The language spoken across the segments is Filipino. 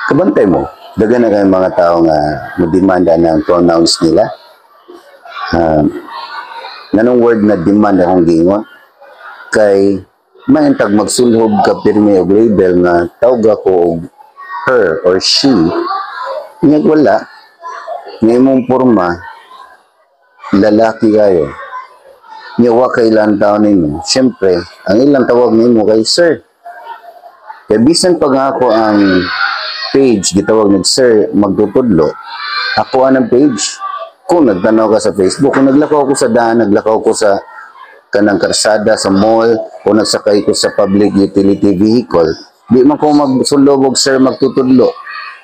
Kabantay mo, dagan na kayong mga tao nga magdemanda ng pronouns nila. Nanong word na demand akong gingon kay maintag magsulhog ka pirmi og label nga tawag ako og her or she, nga wala nga imong porma lalaki kayo, nga wa kay ilang taon nimo. Siyempre ang ilang tawag nimo kay sir. Kaya bisan pag ako ang page gitawag ng sir magtutudlo, ako ang page. Kung nagtanaw ka sa Facebook, kung naglakaw ko sa daan, naglakaw ko sa kanang karsada, sa mall, o nagsakay ko sa public utility vehicle, di man ko magsulobog sir magtutudlo.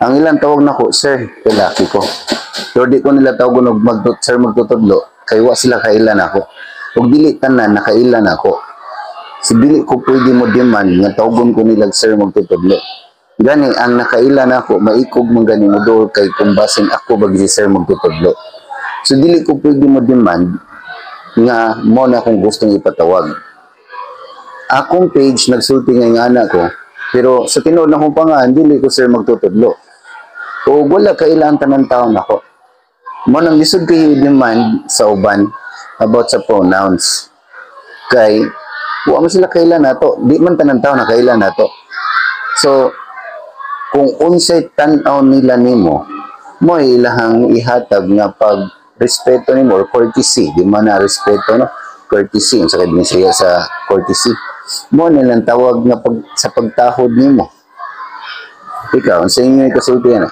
Ang ilang tawag na ko, sir, lalaki ko. Pero di ko nila tawag sir magtutudlo, kaya wa sila kailan ako. Huwag dili tanan, nakailan ako. Si dili ko pwede mo demand, nga tawagon ko nila sir magtutudlo. Gani, ang nakailan ako, maikog mong gani mo doon kay kumbasin ako bagi si sir magtutudlo. So, dili ko pwede mo demand nga mo na kung gustong ipatawag. Akong page, nagsulti nga anak ko, pero sa tinuod na kong pangaan, dili ko sir magtutudlo. O wala kailangan tanang taon ako. Mo nang lisod kayo demand sa uban about sa pronouns. Kay, wa mo sila kailan na to. Di man tanang taon na kailan na to. So, kung unsay tanaw nila nimo, mo ilahang ihatag nga pag respeto nimo or courtesy, di man na respeto no, courtesy sa kadinsiya sa courtesy. Mo nilang tawag nga sa pagtahod nimo. Ikaw, sa inyo kasulti yan.